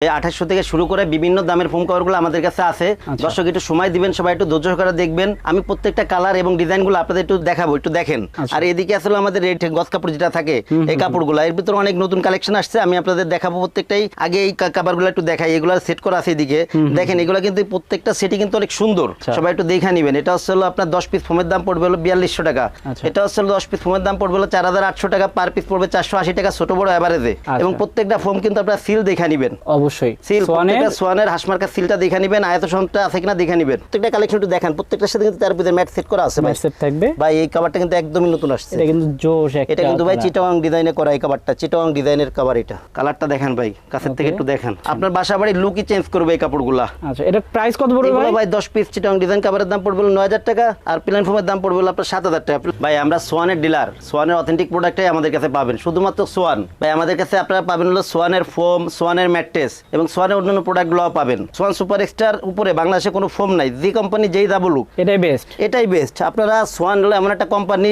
2800 থেকে শুরু করে বিভিন্ন দামের ফোম কভারগুলো আমাদের কাছে আছে। দর্শক একটু সময় দিবেন, সবাই একটু ধৈর্য সহকারে দেখবেন। আমি প্রত্যেকটা কালার এবং ডিজাইনগুলো আপনাদের একটু দেখাবো, একটু দেখেন। আর এদিকে আসলে আমাদের রেড গজ কাপড় যেটা থাকে এই কাপড়গুলো, এর ভিতরে অনেক নতুন কালেকশন আসছে, আমি আপনাদের দেখাবো প্রত্যেকটাই। আগে এই কাভারগুলো একটু দেখাই, এগুলো সেট করা আছে এদিকে দেখেন। এগুলো কিন্তু প্রত্যেকটা সেটই কিন্তু অনেক সুন্দর, সবাই একটু দেখে নেবেন। এটা হচ্ছে আপনার 10 পিস ফোমের দাম পড়বে হলো 4200 টাকা। এটা হচ্ছে 10 পিস ফোমের দাম পড়বে হলো 4800 টাকা, পার পিস পড়বে 480 টাকা ছোট বড় এভারেজে। এবং প্রত্যেকটা ফোম কিন্তু আপনারা সিল দেখে নেবেন, অবশ্যই সিল সোয়ানের হাসমার্কা সিলটা দেখে নেবেন, আয়তনটা আছে কিনা দেখে নেবেন। প্রত্যেকটা কালেকশন একটু দেখেন, প্রত্যেকটার সাথে কিন্তু 13 পিসের ম্যাট সেট করা আছে, ম্যাট সেট থাকবে ভাই। এই কভারটা কিন্তু একদমই নতুন আসছে, এটা কিন্তু জোশ একটা, এটা কিন্তু ভাই চিটাগাং ডিজাইনে করা এই কভারটা, চিটাগাং ডিজাইনের কভার। এটা কালারটা দেখেন ভাই, কাছের থেকে একটু দেখেন, আপনার বাসা বাড়ির লুকই চেঞ্জ করবে এই কাপড়গুলো। আচ্ছা, এটা প্রাইস কত পড়বে ভাই? ভাই 10 পিস চিটাগাং ডিজাইন কভারের দাম পড়বে 9000 টাকা, আর প্লেন ফোমের দাম পড়বে আপনার 7000 টাকা। ভাই আমরা সোয়ানের ডিলার, সোয়ানের অথেন্টিক প্রোডাক্টই আমাদের কাছে পাবেন, শুধুমাত্র সোয়ান। ভাই আমাদের কাছে আপনারা পাবেন হলো সোয়ানের ফোম, সোয়ানের ম্যাট্রেস এবং সোয়ানের অন্যান্য প্রোডাক্টগুলো পাবেন। সোয়ান সুপার এক্সটার উপরে বাংলাদেশে কোনো ফোম নাই, যে কোম্পানি যেই দাবো লুক এটাই বেস্ট, এটাই বেস্ট। আপনারা সোয়ান হলো এমন একটা কোম্পানি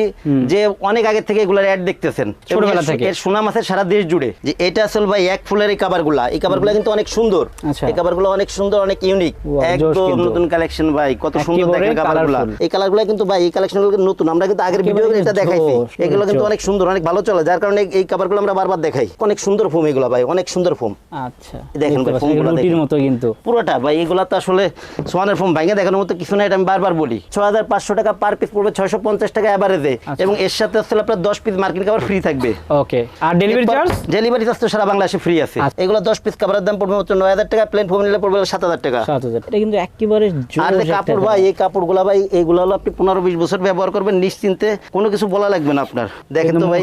যে অনেক আগে থেকে এগুলোর অ্যাড দেখতেছেন, ছোটবেলা থেকে এর সুনাম আছে সারা দেশ জুড়ে। যে এটা আসলে ভাই এক ফুলের এই কভারগুলো, এই কভারগুলো কিন্তু অনেক সুন্দর, এই কভারগুলো অনেক সুন্দর, অনেক ইউনিক, একদম নতুন কালেকশন ভাই। কত সুন্দর দেখেন কভারগুলো, এই কালারগুলো কিন্তু ভাই, এই কালেকশনগুলো নতুন, আমরা কিন্তু আগের ভিডিওতে এটা দেখাইছি। এগুলো কিন্তু অনেক সুন্দর, অনেক ভালো চলে, যার কারণে এই কভারগুলো আমরা বারবার দেখাই। অনেক সুন্দর ফোম এগুলো ভাই, অনেক সুন্দর ফোম। আচ্ছা দেখেন ভাই, ফোমগুলো রুটির মতো কিন্তু পুরোটা ভাই। এগুলো তো আসলে সোয়ানের ফোম ভাঙে দেখানোর মতো কিছু না, এটা আমি বারবার বলি। 6500 টাকা পার পিস পড়বে, 650 টাকা এভারেজে। এবং এর সাথে আসলে আপনার 10 পিস মার্কিন কভার ফ্রি থাকবে। ওকে, আর ডেলিভারি চার্জ? ডেলিভারি চার্জ তো সারা বাংলাদেশে ফ্রি আছে। এগুলো 10 পিস কভারের দাম পড়বে মাত্র 9000 টাকা, প্লেন ফোম নিলে পড়বে 7000 টাকা। 7000, এটা কিন্তু একেবারে জোর। আর কাপড় ভাই, এই কাপড়গুলো ভাই, এইগুলো হলো আপনি 15-20 বছর ব্যবহার করবেন নিশ্চিন্তে, কোনো কিছু বলা লাগবে না আপনার। দেখেন তো ভাই,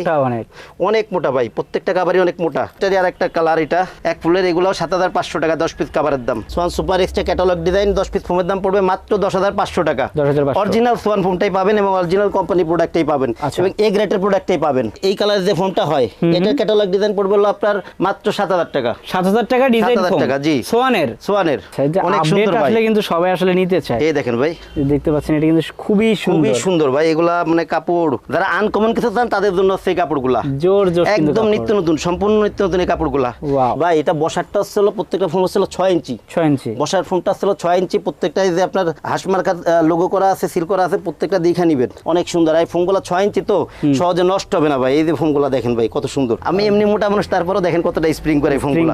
অনেক মোটা ভাই, প্রত্যেকটা কাভারই অনেক মোটা। এটারই আর একটা কালার, এটা এক ফুলের, এগুলো 7500 টাকা 10 পিস কাভারের দাম। Swan super extra catalogue design 10 piece ফোমের দাম পড়বে মাত্র 10500 টাকা। অরিজিনাল সোয়ান ফোমটাই পাবেন এবং অরিজিনাল কোম্পানি প্রোডাক্টটাই পাবেন এবং এ গ্রেডের প্রোডাক্টটাই পাবেন। এই কালারের যে ফোমটা হয়, এটার ক্যাটালগ ডিজাইন পড়বে হলো আপনার মাত্র 7000 টাকা। 7000 টাকা ডিজাইন ফোম, 7000 টাকা জি, সোয়ানের অনেক সুন্দর ভাই, কিন্তু সবাই আসলে নিতে চায়। এই দেখেন ভাই, দেখতে পাচ্ছেন, এটা কিন্তু খুবই সুন্দর ভাই। এগুলা মানে কাপড় যারা আনকমন কিছু চান তাদের জন্য সেই কাপড়গুলা জোর একদম নিত্য নতুন, সম্পূর্ণ নিত্য নতুন এই কাপড়গুলা ভাই। এটা বসারটা ছিল, প্রত্যেকটা ফোম ছিল 6 ইঞ্চি, 6 ইঞ্চি বসার ফোমটা ছিল 6 ইঞ্চি। প্রত্যেকটাই যে আপনার হাসমার্কা লোগো করা আছে, সিল করা আছে, প্রত্যেকটা দেখে নিবেন, অনেক সুন্দর। এই ফোমগুলো 6 ইঞ্চি তো সহজে নষ্ট হবে না ভাই। এই যে ফোমগুলো দেখেন ভাই, কত সুন্দর। আমি এমনি মোটা মানুষ, তারপরেও দেখেন কতটা স্প্রিং করে ফোমগুলো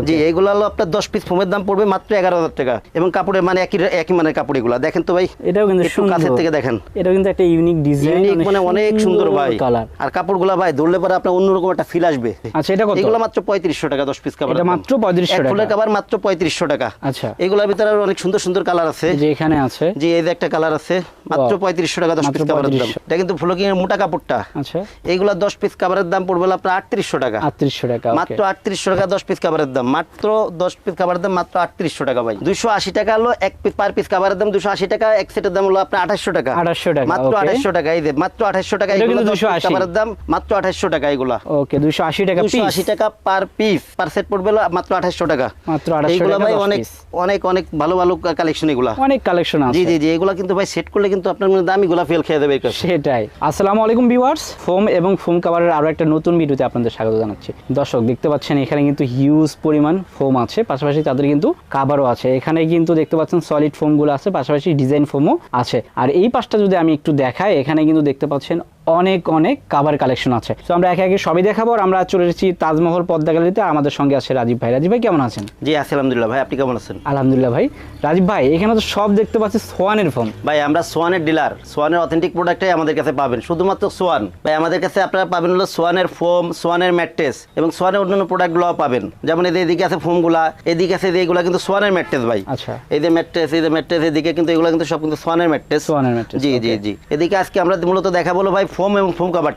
জি। এইগুলো হলো আপনার 10 পিস ফোমের দাম পড়বে মাত্র 11000 টাকা এবং কাপড়ের মানে একই মানের কাপড় এগুলো। দেখেন তো ভাই, এটাও কিন্তু একটু কাছের থেকে দেখেন, এটাও কিন্তু একটা ইউনিক ডিজাইন, ইউনিক মানে অনেক সুন্দর ভাই কালার। আর কাপড়গুলো ভাই ধরলে পরে আপনার অন্যরকম একটা ফিল আসবে। আচ্ছা, এটা কত? এগুলো মাত্র 3500 টাকা 10 পিস কাপড়, এটা মাত্র 3500 টাকা। ফুলের কাভার মাত্র 3500 টাকা। আচ্ছা, এগুলোর ভিতরে অনেক সুন্দর সুন্দর কালার আছে, যে এখানে আছে, যে এই যে একটা কালার আছে, মাত্র 3500 টাকা 10 পিস কাভারের দাম। এটা কিন্তু ফ্লোকিং এর মোটা কাপড়টা। আচ্ছা, এগুলো 10 পিস কাভারের দাম পড়বে আপনার 3800 টাকা। 3800 টাকা, মাত্র 3800 টাকা 10 পিস কাভারের দাম, মাত্র 10 পিস কাভারের দাম মাত্র 3800 টাকা ভাই। 280 টাকা হলো এক পিস, পার পিস কাভারের দাম 280 টাকা, এক সেটের দাম হলো আপনার 2800 টাকা। 2800 টাকা, মাত্র 2800 টাকা। এই যে মাত্র 2800 টাকা, এগুলো 280 কাভারের দাম মাত্র 2800 টাকা এগুলা। ওকে, 280 টাকা পিস, 280 টাকা পার পিস, পার সেট পড়বে মাত্র 2800 টাকা, মাত্র 2800 টাকা। এগুলো ভাই অনেক অনেক অনেক ভালো ভালো কালেকশন, এগুলা অনেক কালেকশন আছে। জি জি জি, এগুলা কিন্তু ভাই সেট করলে কিন্তু আপনার দামিগুলা ফেল খেয়ে দেবে। সেটাই। আসসালামু আলাইকুম ভিউয়ার্স, ফোম এবং ফোম কাভারের আরো একটা নতুন ভিডিওতে আপনাদের স্বাগত জানাচ্ছি। দর্শক দেখতে পাচ্ছেন, এখানে কিন্তু হিউজ পরিমাণ ফোম আছে, পাশাপাশি তাদের কিন্তু কাভারও আছে। এখানে কিন্তু দেখতে পাচ্ছেন সলিড ফোমগুলো আছে, পাশাপাশি ডিজাইন ফোমও আছে। আর এই পাশটা যদি আমি একটু দেখাই, এখানে কিন্তু দেখতে পাচ্ছেন অনেক অনেক কাভার কালেকশন আছে। তো আমরা একে একে সবই দেখাবো। আমরা চলে এসেছি তাজমহল পদ্মা গ্যালারিতে, আমাদের সঙ্গে আছে রাজীব ভাই। রাজীব ভাই কেমন আছেন? জি আছি আলহামদুলিল্লাহ ভাই, আপনি কেমন আছেন? আলহামদুলিল্লাহ ভাই। রাজীব ভাই, এখানে তো সব দেখতে পাচ্ছি সোয়ানের ফোম। ভাই আমরা সোয়ানের ডিলার, সোয়ানের অথেন্টিক প্রোডাক্টটাই আমাদের কাছে পাবেন, শুধুমাত্র সোয়ান। ভাই আমাদের কাছে আপনারা পাবেন হলো সোয়ানের ফোম, সোয়ানের ম্যাট্রেস এবং সোয়ানের অন্যান্য প্রোডাক্টগুলো পাবেন। যেমন এদিকে আছে ফোমগুলা, এদিকে আছে এগুলো কিন্তু সোয়ানের ম্যাট্রেস ভাই। আচ্ছা, এই যে ম্যাট্রেস, এই যে ম্যাট্রেস, এদিকে কিন্তু এগুলো কিন্তু সব কিন্তু সোয়ানের ম্যাট্রেস, সোয়ানের ম্যাট্রেস। জি জি জি, এদিকে আজকে আমরা মূলত দেখাবো ভাই ফোম এবং ফোম কাভার।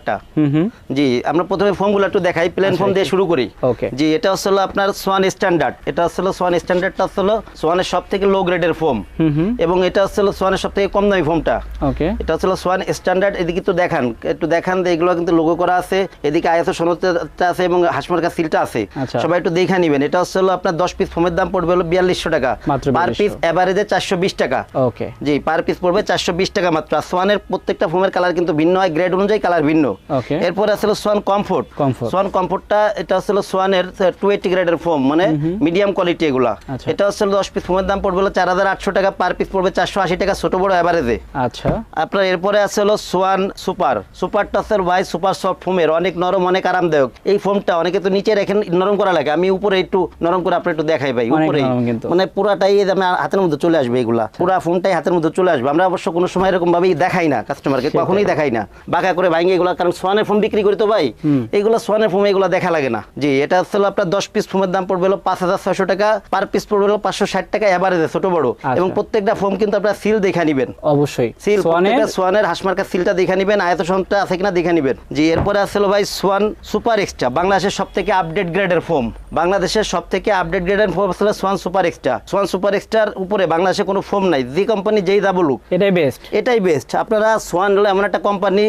জি, আমরা প্রথমে ফোমগুলো একটু দেখাই, প্লেন ফোম দিয়ে শুরু করি। জি, এটা হচ্ছে আপনার সোয়ান স্ট্যান্ডার্ড, এটা হচ্ছে সোয়ান স্ট্যান্ডার্ডটা হচ্ছে সোয়ানের সবথেকে লো গ্রেডের ফোম এবং এটা হচ্ছে সোয়ানের সবথেকে কম দামি ফোমটা। ওকে, এটা হচ্ছে সোয়ান স্ট্যান্ডার্ড। এদিকে তো দেখান, একটু দেখান, এগুলো কিন্তু লোগো করা আছে, এদিকে আইএসও সনদটা আছে এবং হাসমার্কা সিলটা আছে, সবাই একটু দেখে নেবেন। এটা হচ্ছে আপনার 10 পিস ফোমের দাম পড়বে হলো 4200 টাকা, পার পিস এভারেজে 420 টাকা। ওকে, জি, পার পিস পড়বে 420 টাকা মাত্র। সোয়ানের প্রত্যেকটা ফোমের কালার কিন্তু ভিন্ন হয়, গ্রেড রেট অনুযায়ী কালার ভিন্ন। ওকে, এরপরে আসলে সোয়ান কমফোর্ট। সোয়ান কমফোর্টটা এটা আসলে সোয়ানের 280 গ্রেডের ফোম, মানে মিডিয়াম কোয়ালিটি এগুলা। এটা আসলে 10 পিস ফোমের দাম পড়বে 4800 টাকা, পার পিস পড়বে 480 টাকা ছোট বড় এভারেজে। আচ্ছা, আপনার এরপরে আছে হলো সোয়ান সুপার। সুপারটা স্যার ভাই সুপার সফট ফোমের, অনেক নরম অনেক আরামদায়ক। এই ফোমটা অনেকে তো নিচে রেখেন নরম করা লাগে, আমি উপরে একটু নরম করে আপনার একটু দেখাই ভাই। উপরে মানে পুরাটাই আমার হাতের মধ্যে চলে আসবে, এগুলা পুরা ফোনটাই হাতের মধ্যে চলে আসবে। আমরা অবশ্য কোনো সময় এরকম ভাবেই দেখাই না কাস্টমারকে, কখনোই দেখাই না বাঁকা করে ভাঙে এগুলা, কারণ সোয়ানের ফোম বিক্রি করি তো ভাই, এইগুলো সোয়ানের ফোম এগুলো দেখা লাগে না। জি, এটা আসলে আপনার 10 পিস ফোমের দাম পড়বে 5600 টাকা, পার পিস পড়বে 560 টাকা এভারেজে ছোট বড়। এবং প্রত্যেকটা ফোম কিন্তু আপনারা সিল দেখে নেবেন, অবশ্যই সিল, প্রত্যেকটা সোয়ানের হাসমার্কা সিলটা দেখে নেবেন, আয়ত সংখ্যা আছে কিনা দেখে নেবেন। জি, এরপরে আসলে ভাই সোয়ান সুপার এক্সট্রা, বাংলাদেশের সবথেকে আপডেট গ্রেডের ফোম। বাংলাদেশের সবথেকে আপডেট গ্রেডের ফোম আসলে Swan super extra. Swan super এক্সট্রার উপরে বাংলাদেশে কোনো ফোম নাই, যে কোম্পানি যেই দা বলুক এটাই বেস্ট, এটাই বেস্ট। আপনারা সোয়ান হলো এমন একটা কোম্পানি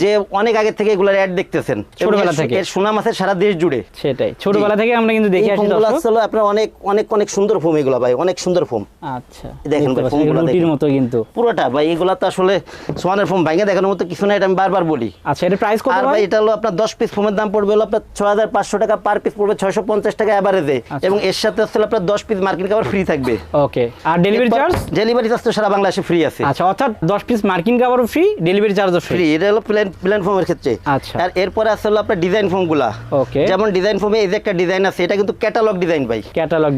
যে অনেক আগে থেকে এগুলোর অ্যাড দেখতেছেন, ছোটবেলা থেকে এর সুনাম আছে সারা দেশ জুড়ে। সেটাই, ছোটবেলা থেকে আমরা কিন্তু দেখে আসছি। এগুলো আসলে আপনারা অনেক অনেক অনেক সুন্দর ফোম এগুলো ভাই, অনেক সুন্দর ফোম। আচ্ছা, দেখেন ভাই ফোমগুলো লুটির মতো কিন্তু পুরোটা ভাই, এগুলা তো আসলে সোয়ানের ফোম ভাঙে দেখানোর মতো কিছু না, এটা আমি বারবার বলি। আচ্ছা, এটা প্রাইস কত ভাই? এটা হলো আপনার 10 পিস ফোমের দাম পড়বে হলো আপনার 6500 টাকা, পার পিস পড়বে 650 টাকা এভারেজে। এবং এর সাথে আসলে আপনার 10 পিস মার্কিন কভার ফ্রি থাকবে। ওকে, আর ডেলিভারি চার্জ? ডেলিভারি চার্জ তো সারা বাংলাদেশে ফ্রি আছে। আচ্ছা, অর্থাৎ 10 পিস মার্কিন কভারও ফ্রি, ডেলিভারি চার্জও ফ্রি। এটা হলো প্লেন ফোমের ক্ষেত্রে। আচ্ছা, আর এরপরে আসলে আপনার ডিজাইন ফোমগুলা। ওকে, যেমন ডিজাইন ফোমে এই যে একটা ডিজাইন আছে, এটা কিন্তু ক্যাটালগ ডিজাইন ভাই, ক্যাটালগ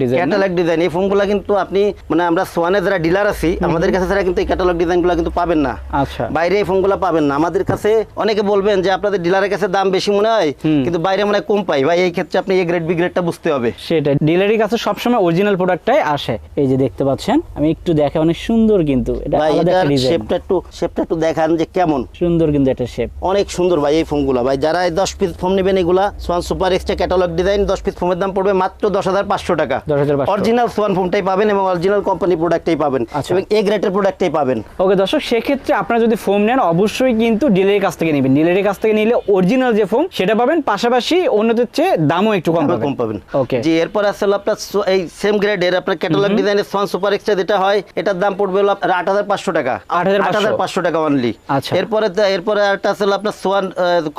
ডিজাইন। এই ফোমগুলা কিন্তু আপনি মানে আমরা সোয়ানে যারা ডিলার আছি আমাদের কাছে ছাড়া কিন্তু এই ক্যাটালগ ডিজাইনগুলো কিন্তু পাবেন না। আচ্ছা, বাইরে এই ফোমগুলো পাবেন না। আমাদের কাছে অনেকে বলবেন যে আপনাদের ডিলারের কাছে দাম বেশি মনে হয়, কিন্তু বাইরে মনে হয় কম পাই ভাই। এই ক্ষেত্রে আপনি এই গ্রেড বি গ্রেডটা বুঝতে হবে। সেটা ডিলারের কাছে সবসময় অরিজিনাল প্রোডাক্টটাই আসে। এই যে দেখতে পাচ্ছেন, আমি একটু দেখে, অনেক সুন্দর কিন্তু এটা আলাদা একটা ডিজাইন। শেপটা একটু দেখান যে কেমন সুন্দর, কিন্তু এটা শেপ অনেক সুন্দর ভাই। এই ফোমগুলো ভাই যারা 10 পিস ফোম নেবেন, এগুলা Swan super extra catalogue design, 10 piece ফোমের দাম পড়বে মাত্র 10500 টাকা। অরিজিনাল সোয়ান ফোমটাই পাবেন এবং অরিজিনাল কোম্পানি প্রোডাক্টটাই পাবেন, এবং এ গ্রেডের প্রোডাক্টটাই পাবেন। ওকে দর্শক, সেক্ষেত্রে আপনারা যদি ফোম নেন অবশ্যই কিন্তু ডিলারের কাছ থেকে নেবেন। ডিলারের কাছ থেকে নিলে অরিজিনাল যে ফোম সেটা পাবেন, পাশাপাশি অন্যদের চেয়ে দামও একটু কম পাবেন। ওকে, জি, এরপর আসলে আপনার এই সেম গ্রেডের আপনার ক্যাটালগ ডিজাইনের সোয়ান সুপার এক্সট্রা যেটা হয়, এটার দাম পড়বে হলো 8500 টাকা, 8500 টাকা অনলি। আচ্ছা, এরপরে আরেকটা আসলে আপনার সোয়ান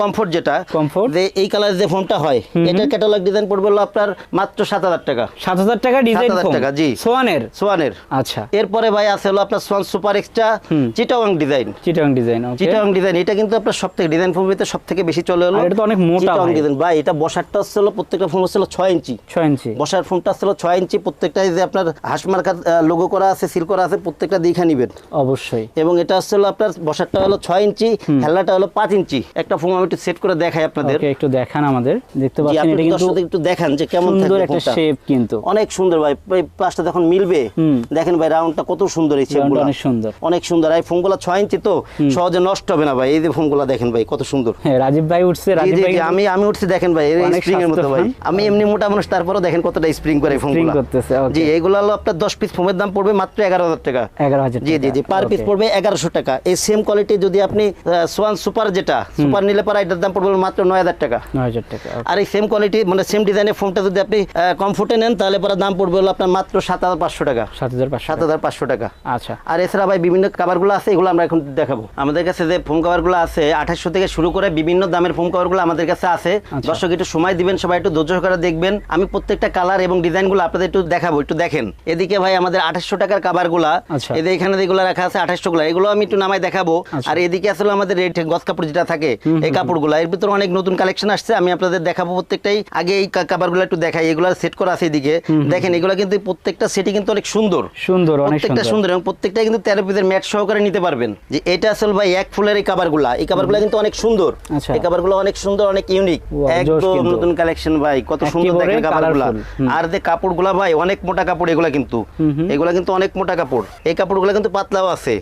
কমফোর্ট, যেটা কমফোর্ট যে এই কালারের যে ফোমটা হয়, এটার ক্যাটালগ ডিজাইন পড়বে হলো আপনার মাত্র 7000 টাকা। 7000 টাকা ডিজাইন ফোম, জি, সোয়ানের। আচ্ছা, এরপরে ভাই আছে হলো আপনার Schwann super extra Chittagong design. এটা কিন্তু আপনার সবথেকে ডিজাইন ফোমের ভিতরে সবথেকে বেশি চলে হলো, এটা তো অনেক মোটা ভাই। এটা বসারটা হলো প্রত্যেকটা ফোম হলো 6 ইঞ্চি। বসার ফোমটা হলো 6 ইঞ্চি। প্রত্যেকটাই যে আপনার হাসমার্কা লোগো করা আছে, সিল করা আছে, প্রত্যেকটা দেখে নেবেন অবশ্যই। এবং এটা হলো আপনার বসারটা হলো 6 ইঞ্চি, হেলাটা হলো 5 ইঞ্চি। একটা ফোম আমি একটু সেট করে দেখাই আপনাদের। ওকে, একটু দেখান আমাদের। দেখতে পাচ্ছেন এটা কিন্তু একটু দেখান যে কেমন সুন্দর একটা শেপ, কিন্তু অনেক সুন্দর ভাই। পাঁচটা যখন মিলবে দেখেন ভাই, রাউন্ডটা কত সুন্দর। এই শেপগুলো অনেক সুন্দর। এই ফোমগুলো 6 ইঞ্চি তো সহজে নষ্ট হবে না ভাই। এই যে ফোমগুলো দেখেন ভাই কত সুন্দর। হ্যাঁ, রাজীব ভাই উঠছে, রাজীব ভাই আমি উঠছি দেখেন ভাই, এই স্প্রিং এর মতো ভাই। আমি এমনি মোটা মানুষ, তারপরও দেখেন কতটা স্প্রিং করে ফোমগুলো করতেছে। জি, এগুলো হলো আপনার 10 পিস ফোমের দাম পড়বে মাত্র 11000 টাকা। 11000, জি, পার পিস পড়বে 1100 টাকা। এই সেম কোয়ালিটি যদি আপনি সোয়ান সুপার যেটা সুপার নিলে পরে এটার দাম পড়বে মাত্র 9000 টাকা। আর এই সেম কোয়ালিটি মানে সেম ডিজাইনের ফোমটা যদি আপনি কমফোর্টে নেন, তাহলে পরে দাম পড়বে হলো আপনার মাত্র 7500 টাকা। 7500 টাকা। আচ্ছা, আর এছাড়া ভাই বিভিন্ন কভারগুলো আছে, এগুলো আমরা এখন দেখাবো। আমাদের কাছে যে ফোম কভারগুলো আছে 2800 থেকে শুরু করে বিভিন্ন দামের ফোম কভারগুলো আমাদের কাছে আছে। দর্শক একটু সময় দিবেন, সবাই একটু ধৈর্য সহকারে দেখবেন। আমি প্রত্যেকটা কালার এবং ডিজাইনগুলো আপনাদের একটু দেখাবো, একটু দেখেন। এদিকে ভাই আমাদের 2800 টাকার কভারগুলো, এদের এখানে যেগুলো রাখা আছে 2800 গুলো, এগুলো আমি একটু নামাই দেখাবো। আর এদিকে আসলে আমাদের রেড গজ কাপড় যেটা থাকে, এই কাপড়গুলো এর ভিতরে অনেক নতুন কালেকশন আসছে, আমি আপনাদের দেখাবো প্রত্যেকটাই। আগে এই কভারগুলো একটু দেখাই, এগুলো সেট করা আছে এদিকে দেখেন। এগুলো কিন্তু প্রত্যেকটা সেটই কিন্তু অনেক সুন্দর, প্রত্যেকটা সুন্দর, এবং প্রত্যেকটা কিন্তু 13 পিসের ম্যাট সহকারে নিতে পারবেন। যে এটা আসলে ভাই এক ফুলের এই কভারগুলো কিন্তু অনেক সুন্দর। এই কভারগুলো অনেক সুন্দর, অনেক ইউনিক, একদম নতুন কালেকশন ভাই। কত সুন্দর দেখেন কভারগুলো। আর যে কাপড়গুলো ভাই অনেক মোটা কাপড়, এগুলো কিন্তু অনেক মোটা কাপড়। এই কাপড়গুলো কিন্তু পাতলাও আছে,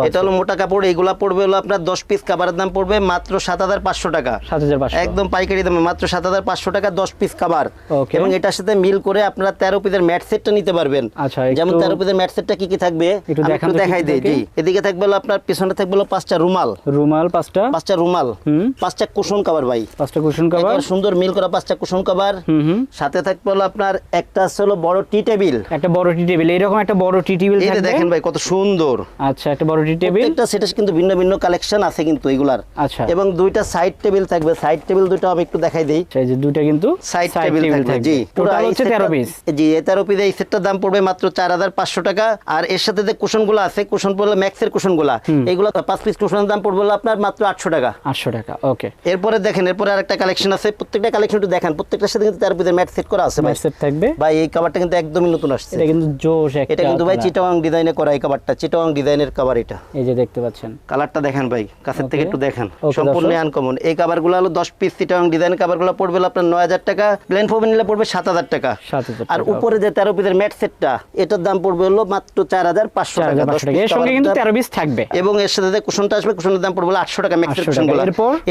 এটা হলো মোটা কাপড়। এগুলা পড়বে হলো আপনার 10 পিস কভারের দাম পড়বে মাত্র 7500 টাকা। একদম পাইকারি দামে মাত্র 7500 টাকা 10 পিস কভার। এবং এটার সাথে মিল করে আপনারা 13 পিসের ম্যাট সেটটা নিতে পারবেন। যেমন 13 পিসের ম্যাট সেটটা কি কি থাকবে একটু দেখাই দেই। জি, এদিকে থাকবে হলো আপনার পিছনে থাকবে হলো 5টা রুমাল, পাঁচটা রুমাল, 5টা কুশন কভার ভাই, 5টা কুশন কভার সুন্দর মিল করা 5টা কুশন কভার। সাথে থাকবে হলো আপনার একটা হলো বড় টি টেবিল, একটা বড় টি টেবিল, এরকম একটা বড় টি টেবিল থাকবে। এই দেখেন ভাই কত সুন্দর। আচ্ছা, একটা বড় টি টেবিল। একটা সেটা কিন্তু ভিন্ন ভিন্ন কালেকশন আছে কিন্তু কিন্তু এগুলার। আচ্ছা, এবং দুইটা সাইড টেবিল থাকবে, সাইড টেবিল দুটো আমি একটু দেখাই দেই। এই যে দুটো কিন্তু সাইড টেবিল থাকবে, জি টোটাল হচ্ছে 13 পিস। জি, এই 13 পিস এই সেটটার দাম পড়বে মাত্র 4500 টাকা। আর এর সাথে যে কুশনগুলো আছে, কুশন পড়লে ম্যাক্সের কুশনগুলো, এগুলো 5 পিস কুশনের দাম পড়বে আপনার মাত্র 800 টাকা। 800 টাকা, ওকে। এরপরে দেখেন, এরপরে আরেকটা কালেকশন আছে, প্রত্যেকটা কালেকশন একটু দেখেন, প্রত্যেকটার সাথে কিন্তু 13 পিসের ম্যাট সেট করা আছে ভাই। ম্যাট সেট থাকবে ভাই। এই কভারটা কিন্তু একদমই নতুন আসছে, এটা কিন্তু জোশ একটা। এটা কিন্তু ভাই চিটাগাং ডিজাইনে করা এই কভারটা, চিটাগাং ডিজাইনের কভার এটা। এই যে দেখতে পাচ্ছেন কালারটা দেখেন ভাই, কাছের থেকে একটু দেখেন, Okay, সম্পূর্ণ দর্শক। আনকমন। এই কভারগুলো হলো 10 পিস চিটাগাং ডিজাইনের কভারগুলো পড়বে আপনার 9000 টাকা, প্লেন ফোম নিলে পড়বে 7000 টাকা। 7000 আর টাকা, উপরে যে 13 পিসের ম্যাট সেটটা, এটার দাম পড়বে হলো মাত্র 4500 টাকা। 4500 টাকা। এর সঙ্গে কিন্তু 13 পিস থাকবে, এবং এর সাথে যে কুশনটা আসবে, কুশনের দাম পড়বে 800 টাকা ম্যাক্সের 800 টাকা। কুশনগুলো।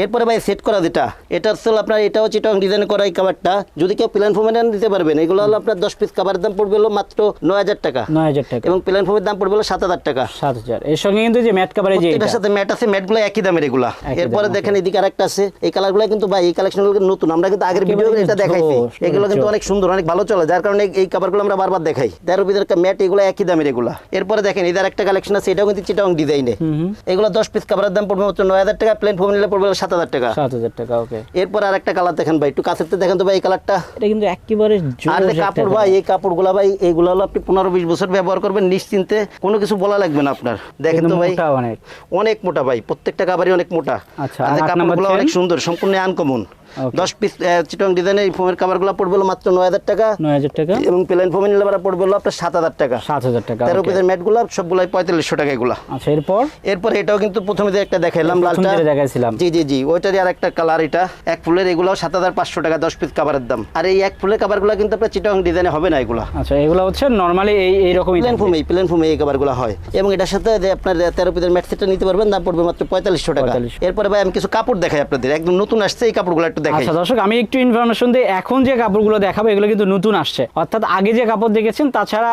এরপরে ভাই সেট করা যেটা, এটা হচ্ছে আপনার, এটাও চিটাগাং ডিজাইন করা এই কভারটা, যদি কেউ প্লেন ফোমে নেন দিতে পারবেন। এগুলো হলো আপনার 10 পিস কভারের দাম পড়বে হলো মাত্র 9000 টাকা, 9000 টাকা, এবং প্লেন ফোমের দাম পড়বে হলো 7000 টাকা। 7000। এর সঙ্গে কিন্তু যে ম্যাট কভার, এই যে এটার সাথে ম্যাট আছে, ম্যাটগুলো একই দামের এগুলা। এরপরে দেখেন এদিকে আরেকটা আছে, এই কালারগুলো কিন্তু ভাই, এই কালেকশনগুলো নতুন, আমরা কিন্তু আগের ভিডিও এটা দেখাইছি। এগুলো কিন্তু অনেক সুন্দর, অনেক ভালো চলে, যার কারণে এই কভারগুলো আমরা বারবার দেখাই। 13 পিসের ম্যাট, এগুলো একই দামের এগুলা। এরপরে দেখেন এদের একটা কালেকশন আছে, এটাও কিন্তু চিটাগাং ডিজাইনে। এগুলো 10 পিস কভারের দাম পড়বে মাত্র 9000 টাকা, প্লেন ফোম নিলে পড়বে 7000 টাকা। 7000 টাকা, ওকে। এরপর আরেকটা কালার দেখেন ভাই, একটু কাছের থেকে দেখেন তো ভাই এই কালারটা। এটা কিন্তু একেবারে আর জোশ যে কাপড় ভাই, এই কাপড়গুলো ভাই, এইগুলো হলো আপনি 15-20 বছর ব্যবহার করবেন নিশ্চিন্তে, কোনো কিছু বলা লাগবে না আপনার। দেখেন তো ভাই, অনেক অনেক মোটা ভাই, প্রত্যেকটা কাভারই অনেক মোটা। আচ্ছা, আর কাপড়গুলো অনেক সুন্দর, সম্পূর্ণ আনকমন। 10 পিস চিটাগাং ডিজাইনের এই ফোমের কাভারগুলো পড়বে হলো মাত্র 9000 টাকা, 9000 টাকা, এবং প্লেন ফোমে নিলে পড়বে হলো আপনার 7000 টাকা। 7000 টাকা। 13 পিসের ম্যাটগুলো সবগুলাই 4500 টাকা এগুলা। আচ্ছা, এরপর এটাও কিন্তু প্রথমে যে একটা দেখাইলাম লালটা, দেখাইছিলাম, জি জি জি, ওইটারই আরেকটা কালার। এটা এক ফুলের, এগুলাও 7500 টাকা 10 পিস কাভারের দাম। আর এই এক ফুলের কাভারগুলো কিন্তু আপনার চিটাগাং ডিজাইনে হবে না এগুলা। আচ্ছা, এগুলো হচ্ছে নরমালি এই রকমই প্লেন ফোমে এই কাভারগুলো হয়। এবং এটার সাথে যে আপনার 13 পিসের ম্যাট সেটটা নিতে পারবেন, দাম পড়বে মাত্র 4500 টাকা। এরপরে ভাই আমি কিছু কাপড় দেখাই আপনাদের, একদম নতুন আসছে এই কাপড়গুলো একটু দেখাই। আচ্ছা দর্শক, আমি একটু ইনফরমেশন দিই, এখন যে কাপড়গুলো দেখাবো এগুলো কিন্তু নতুন আসছে, অর্থাৎ আগে যে কাপড় দেখেছেন তাছাড়া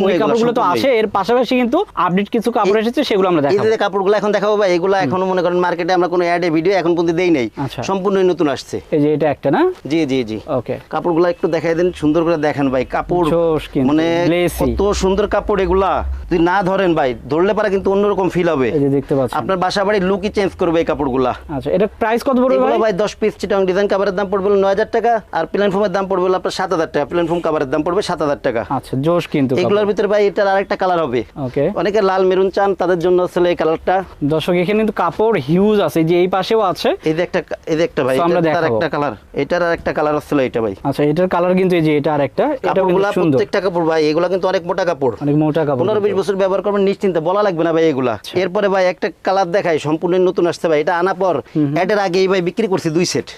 ওই কাপড়গুলো তো আসে, এর পাশাপাশি কিন্তু আপডেট কিছু কাপড় এসেছে, সেগুলো আমরা দেখাবো। এই যে কাপড়গুলো এখন দেখাবো ভাই, এগুলো এখনো মনে করেন মার্কেটে আমরা কোনো অ্যাডে ভিডিও এখন পর্যন্ত দেই নাই, সম্পূর্ণই নতুন আসছে। এই যে এটা একটা না, জি জি জি, ওকে। কাপড়গুলো একটু দেখাই দেন, সুন্দর করে দেখেন ভাই, কাপড় মানে কত সুন্দর কাপড় এগুলা। যদি না ধরেন ভাই, ধরলে পারে কিন্তু অন্যরকম ফিল হবে। এই যে দেখতে পাচ্ছেন, আপনার বাসা বাড়ির লুকই চেঞ্জ করবে এই কাপড়গুলা। আচ্ছা, এটা প্রাইস কত পড়বে ভাই? 10 পিস চিটাগাং ডিজাইন কাভারের দাম পড়বে 9000 টাকা, আর প্লেন ফোমের দাম পড়বে আপনার 7000 টাকা। প্লেন ফোম কাভারের দাম পড়বে 7000 টাকা। আচ্ছা, জোশ কিন্তু। এগুলোর ভিতরে ভাই এটার আরেকটা কালার হবে, ওকে। অনেকে লাল মেরুন চান, তাদের জন্য আসলে এই কালারটা। দর্শক, এখানে কিন্তু কাপড় হিউজ আছে, যে এই পাশেও আছে, এই যে একটা ভাই, এটার আরেকটা কালার, এটার আরেকটা কালার আসলে এটা ভাই। আচ্ছা, এটার কালার কিন্তু এই যে এটা আরেকটা, এটা কিন্তু সুন্দর। প্রত্যেকটা কাপড় ভাই, এগুলো কিন্তু অনেক মোটা কাপড়, অনেক মোটা কাপড়, 15-20 বছর ব্যবহার করবেন নিশ্চিন্তে, বলা লাগবে না ভাই এগুলা। এরপরে ভাই একটা কালার দেখাই, সম্পূর্ণ নতুন আসছে ভাই। এটা আনা পর এটার আগেই ভাই বিক্রি করছি 2 সেট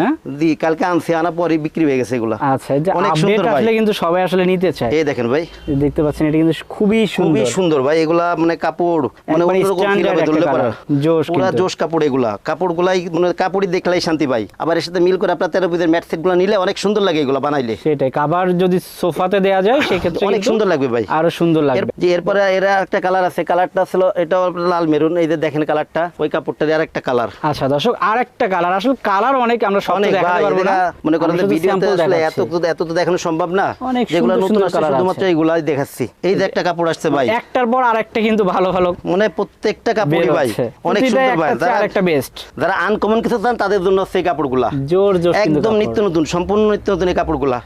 না, জি, কালকে আনছি, আনা পরই বিক্রি হয়ে গেছে এগুলা। আচ্ছা, অনেক সুন্দর ভাই, আসলে কিন্তু সবাই আসলে নিতে চায়। এই দেখেন ভাই, দেখতে পাচ্ছেন, এটা কিন্তু খুবই সুন্দর ভাই। এগুলা মানে কাপড় মানে অন্যরকম ফিল হবে, ধরলে পারে পুরো জোশ কাপড় এগুলা। কাপড়গুলাই মানে কাপড়ই দেখলেই শান্তি ভাই। আবার এর সাথে মিল করে আপনার 13 পিসের ম্যাট সেটগুলো নিলে অনেক সুন্দর লাগে এগুলা বানাইলে। সেটাই, কভার যদি সোফাতে দেয়া যায় সেক্ষেত্রে অনেক সুন্দর লাগবে ভাই, আরো সুন্দর লাগবে। এরপরে এর একটা কালার আছে, কালারটা ছিল এটাও লাল মেরুন। এই যে দেখেন কালারটা, ওই কাপড়টার আরেকটা কালার। আচ্ছা দর্শক, আরেকটা কালার, আসলে কালার অনেক, আমরা সব দেখাতে পারবো না, মনে করেন ভিডিওতে আসলে এত তো দেখানো সম্ভব না। যেগুলো নতুন আসছে শুধুমাত্র এইগুলাই দেখাচ্ছি। এই যে একটা কাপড় আসছে ভাই, একটার পর আরেকটা কিন্তু ভালো মানে প্রত্যেকটা কাপড়ই ভাই অনেক সুন্দর ভাই। আরেকটা বেস্ট, যারা আনকমন কিছু চান তাদের জন্য সেই কাপড়গুলা জোর একদম নিত্য নতুন, সম্পূর্ণ নিত্য নতুন এই কাপড়গুলা।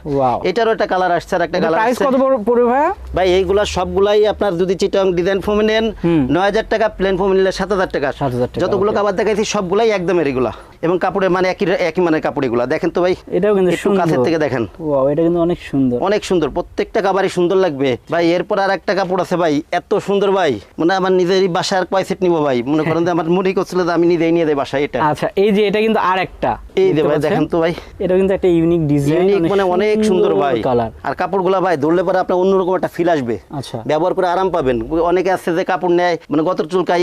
এটারও একটা কালার আসছে, আর একটা কালার প্রাইস কত পড়বে ভাই? ভাই এইগুলা সবগুলাই আপনার যদি চিটাগাং ডিজাইন ফোমে নেন 9000 টাকা, প্লেন ফোমে নিলে 7000 টাকা। যতগুলো কাপড় দেখাইছি সবগুলাই একদমের এগুলা, এবং কাপড়ের মানে একই মানের কাপড় এগুলা। দেখেন তো ভাই, এটাও কিন্তু সুন্দর, কাছের থেকে দেখেন, ওয়াও, এটা কিন্তু অনেক সুন্দর, অনেক সুন্দর, প্রত্যেকটা কাপড়ই সুন্দর লাগবে ভাই। এরপর আর একটা কাপড় আছে ভাই, এত সুন্দর ভাই, মানে আমার নিজেরই বাসার কয় সেট নিব ভাই, মনে করেন যে আমার মনে করছিল যে আমি নিজেই নিয়ে দেই বাসায় এটা। আচ্ছা, এই যে এটা কিন্তু আরেকটা, এই যে ভাই দেখেন তো ভাই, এটা কিন্তু একটা ইউনিক ডিজাইন, মানে অনেক সুন্দর ভাই কালার। আর কাপড়গুলা ভাই ধরলে পরে আপনার অন্যরকম একটা ফিল আসবে। আচ্ছা, ব্যবহার করে আরাম পাবেন। অনেকে আছে যে কাপড় নেয় মানে গত চুলকাই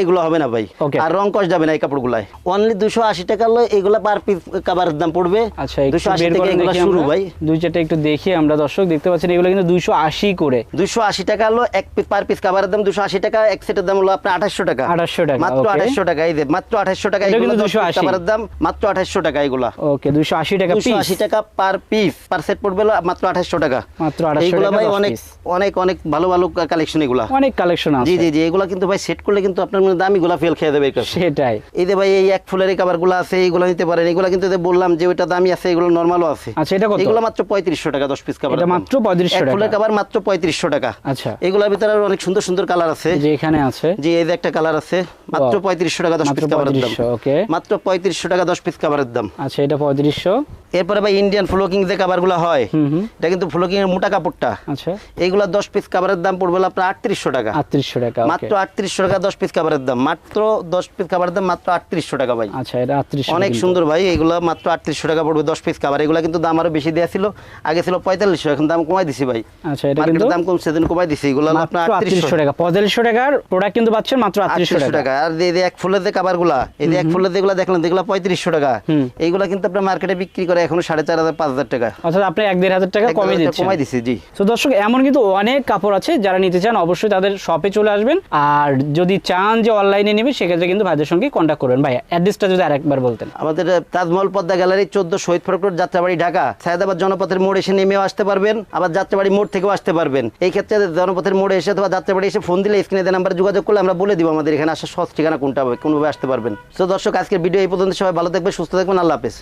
এগুলো হবে না ভাই, আর রং কষ যাবে না এই কাপড়গুলাই। অনলি 280 টাকা হলো এগুলা পার পিস কাভারের দাম পড়বে। আচ্ছা, 280 টাকা এগুলো শুরু ভাই। দুই চারটা একটু দেখি আমরা, দর্শক দেখতে পাচ্ছেন এগুলো কিন্তু 280 করে, 280 টাকা হলো এক পিস পার পিস কাভারের দাম 280 টাকা। এক সেটের দাম হলো আপনার 2800 টাকা, 2800 টাকা, মাত্র 2800 টাকা। এই যে মাত্র 2800 টাকা এগুলো 280 কাভারের দাম, মাত্র 2800 টাকা এগুলা। ওকে, 280 টাকা পিস, 280 টাকা পার পিস, পার সেট পড়বে মাত্র 2800 টাকা, মাত্র 2800 এগুলো টাকা। ভাই অনেক অনেক অনেক ভালো ভালো কালেকশন এগুলা। অনেক কালেকশন আছে। জি জি জি, এগুলা কিন্তু ভাই সেট করলে কিন্তু আপনার দামি গুলা ফেল খেয়ে দেবে। সেটাই। এই যে ভাই এই এক ফুলের এই কাভার গুলো আছে, এইগুলো নিতে পারেন। এগুলা কিন্তু বললাম যে ওইটা দামি আছে, এগুলো নরমালও আছে। আচ্ছা, এটা কত? এগুলো মাত্র 3500 টাকা 10 পিস কাভার। এটা মাত্র 3500 টাকা। এক ফুলের কাভার মাত্র 3500 টাকা। আচ্ছা, এগুলোর ভিতরে আরো অনেক সুন্দর সুন্দর কালার আছে। যে এখানে আছে, জি এই যে একটা কালার আছে, মাত্র 3500 টাকা 10 পিস কাভারের দাম। ওকে, মাত্র 3500 টাকা 10 পিস কাভারের দাম। আচ্ছা, এটা 3500। এরপরে ভাই ইন্ডিয়ান ফ্লোকিং যে কাভারগুলো হয়, এটা কিন্তু ফ্লোকিং এর মোটা কাপড়টা। আচ্ছা, এইগুলা 10 পিস কাভারের দাম পড়বে আপনার 3800 টাকা। 3800 টাকা। মাত্র 3800 টাকা 10 পিস কাভারের দাম। মাত্র 10 পিস কাভারের দাম মাত্র 3800 টাকা ভাই। আচ্ছা, এটা 3800। অনেক সুন্দর ভাই, এগুলো মাত্র 3800 টাকা পড়বে 10 পিস কাভার। এগুলো কিন্তু দাম আরো বেশি দেয়া ছিল, আগে ছিল 4500, এখন দাম কমাই দিছি ভাই। আচ্ছা, এটা মার্কেটের কিন্তু দাম কমছে, সেদিন কমাই দিছি। এগুলো মাত্র আপনার 3800 টাকা। 4500 টাকার প্রোডাক্ট কিন্তু পাচ্ছেন মাত্র 3800 টাকা। আর এই যে এক ফুলের যে কাভারগুলা, এই যে এক ফুলের যেগুলো দেখলেন, যেগুলো 3500 টাকা, এইগুলা কিন্তু আপনার মার্কেটে বিক্রি করে এখনো 4500 5000 টাকা। অর্থাৎ আপনি 1-1500 টাকা কমে দিচ্ছেন। কমাই দিছি জি। তো দর্শক, এমন কিন্তু অনেক কাপড় আছে, যারা নিতে চান অবশ্যই তাদের শপে চলে আসবেন। আর যদি চান যে অনলাইনে নেবে, সেক্ষেত্রে কিন্তু ভাইদের সঙ্গে কন্ট্যাক্ট করবেন। ভাই অ্যাড্রেসটা যদি আরেকবার বলতেন। আমাদের তাজমহল পদ্মা গ্যালারি 14 শহীদ ফারুক রোড, যাত্রাবাড়ি, ঢাকা। সায়েদাবাদ জনপথের মোড় এসে নেমেও আসতে পারবেন, আবার যাত্রাবাড়ি মোড় থেকেও আসতে পারবেন। এই ক্ষেত্রে জনপথের মোড়ে এসে অথবা যাত্রাবাড়ি এসে ফোন দিলে স্ক্রিনে দেওয়া নাম্বারে যোগাযোগ করলে আমরা বলে দিব আমাদের এখানে আসার সহজ ঠিকানা কোনটা হবে, কোনভাবে আসতে পারবেন। তো দর্শক, আজকের ভিডিও এই পর্যন্ত। সবাই ভালো থাকবেন, সুস্থ থাকবেন, আল্লাহ হাফেজ।